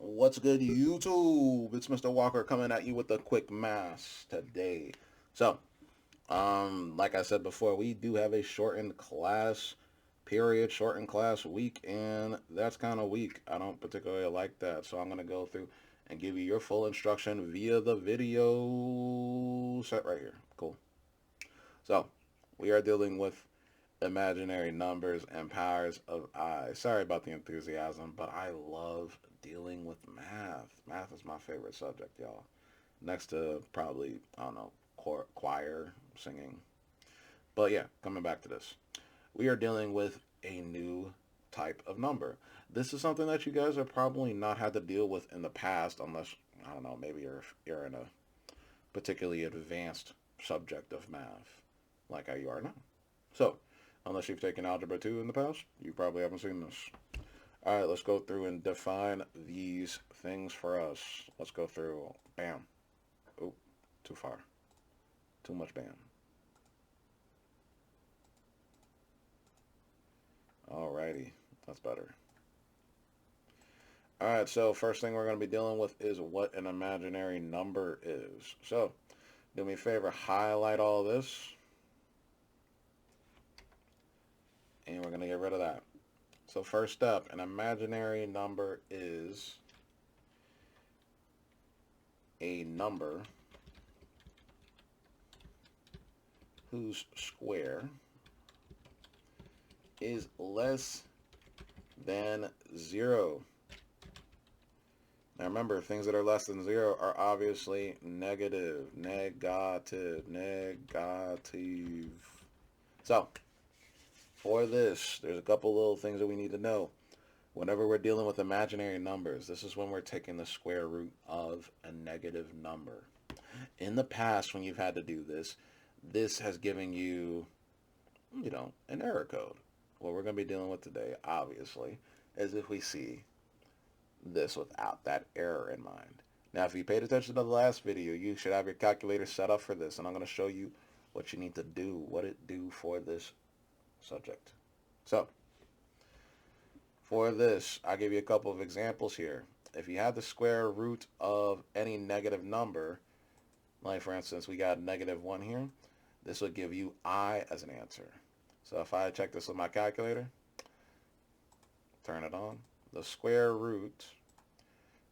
What's good, YouTube? It's Mr. Walker coming at you with a quick math today. So, like I said before, we do have a shortened class period, shortened class week, and that's kind of weak. I don't particularly like that, so I'm gonna go through and give you your full instruction via the video set right here. Cool. So, we are dealing with imaginary numbers and powers of I. Sorry about the enthusiasm, but I love dealing with math. Math is my favorite subject, y'all. Next to probably, I don't know, choir, singing. But yeah, coming back to this. We are dealing with a new type of number. This is something that you guys have probably not had to deal with in the past unless, I don't know, maybe you're in a particularly advanced subject of math like how you are now. So, unless you've taken Algebra 2 in the past, you probably haven't seen this. All right, let's go through and define these things for us. Let's go through. Bam. Oh, too far. Too much bam. Alrighty, that's better. All right, so first thing we're going to be dealing with is what an imaginary number is. So, do me a favor, highlight all this, and we're going to get rid of that. So first up, an imaginary number is a number whose square is less than 0. Now remember, things that are less than 0 are obviously negative, negative, negative. So, for this, there's a couple little things that we need to know. Whenever we're dealing with imaginary numbers, this is when we're taking the square root of a negative number. In the past, when you've had to do this, this has given you, an error code. What we're going to be dealing with today, obviously, is if we see this without that error in mind. Now, if you paid attention to the last video, you should have your calculator set up for this, and I'm going to show you what you need to do, what it do for this subject. So, for this, I'll give you a couple of examples here. If you have the square root of any negative number, like for instance, we got -1 here, this would give you I as an answer. So if I check this with my calculator, turn it on, the square root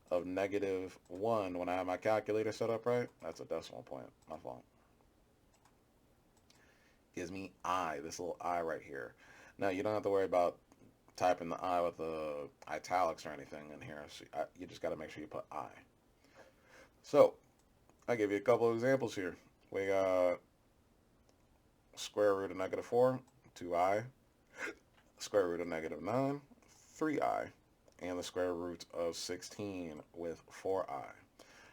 of -1, when I have my calculator set up right, that's a decimal point, my fault, gives me I, this little I right here. Now, you don't have to worry about typing the I with the italics or anything in here. So you just got to make sure you put I. So, I'll give you a couple of examples here. We got square root of -4, 2I, square root of -9, 3I, and the square root of 16 with 4I.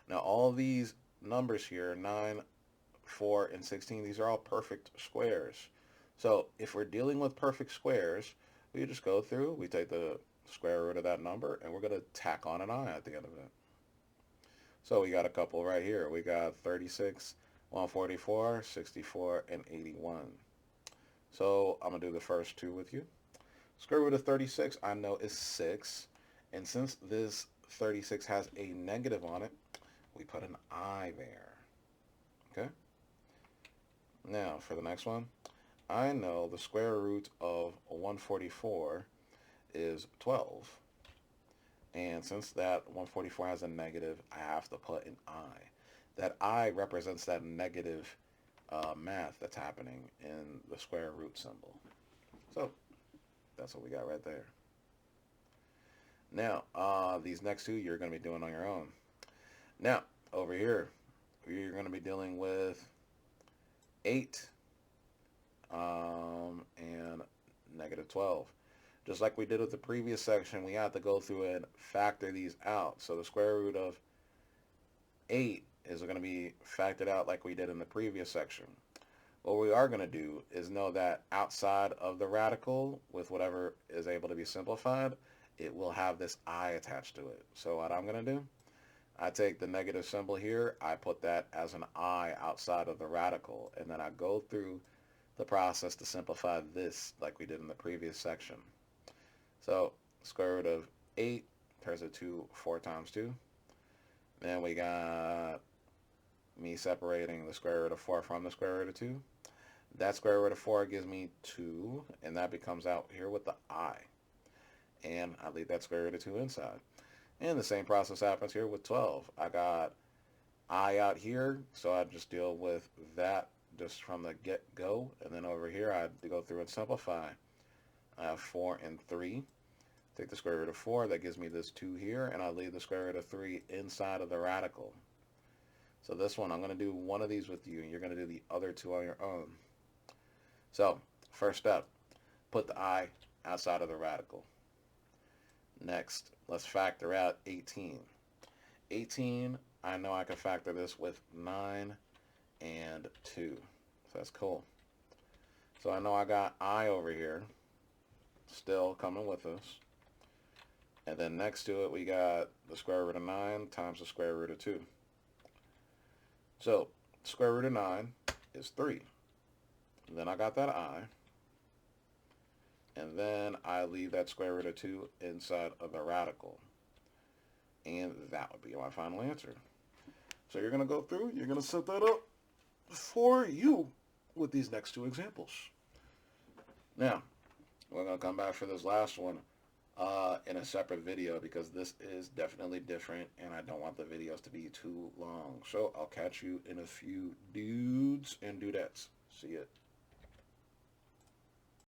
Now, all these numbers here, 9, 4, and 16, these are all perfect squares. So, if we're dealing with perfect squares, we just go through, we take the square root of that number, and we're going to tack on an I at the end of it. So we got a couple right here. We got 36, 144, 64, and 81. So I'm going to do the first two with you. Square root of 36, I know, is 6. And since this 36 has a negative on it, we put an I there. Okay? Now, for the next one, I know the square root of 144 is 12. And since that 144 has a negative, I have to put an I. That I represents that negative math that's happening in the square root symbol. So that's what we got right there. Now, these next two you're going to be doing on your own. Now, over here, you're going to be dealing with 8 and -12. Just like we did with the previous section, we have to go through and factor these out. So the square root of 8 is going to be factored out like we did in the previous section. What we are going to do is know that outside of the radical, with whatever is able to be simplified, it will have this I attached to it. So what I'm going to do, I take the negative symbol here, I put that as an I outside of the radical, and then I go through the process to simplify this like we did in the previous section. So square root of 8 There's a 2, 4 times 2. Then we got me separating the square root of 4 from the square root of 2. That square root of 4 gives me 2, and that becomes out here with the I. And I leave that square root of 2 inside. And the same process happens here with 12. I got I out here, so I just deal with that just from the get-go. And then over here, I go through and simplify. I have 4 and 3. Take the square root of 4, that gives me this 2 here, and I leave the square root of 3 inside of the radical. So this one, I'm going to do one of these with you, and you're going to do the other 2 on your own. So, first step, put the I outside of the radical. Next, let's factor out 18. 18, I know I can factor this with 9 and 2. So that's cool. So I know I got I over here still coming with us. And then next to it, we got the square root of 9 times the square root of 2. So, square root of 9 is 3. And then I got that I. And then I leave that square root of 2 inside of the radical. And that would be my final answer. So you're going to go through, you're going to set that up for you with these next 2 examples. Now, we're going to come back for this last one in a separate video because this is definitely different and I don't want the videos to be too long. So I'll catch you in a few dudes and dudettes. See ya.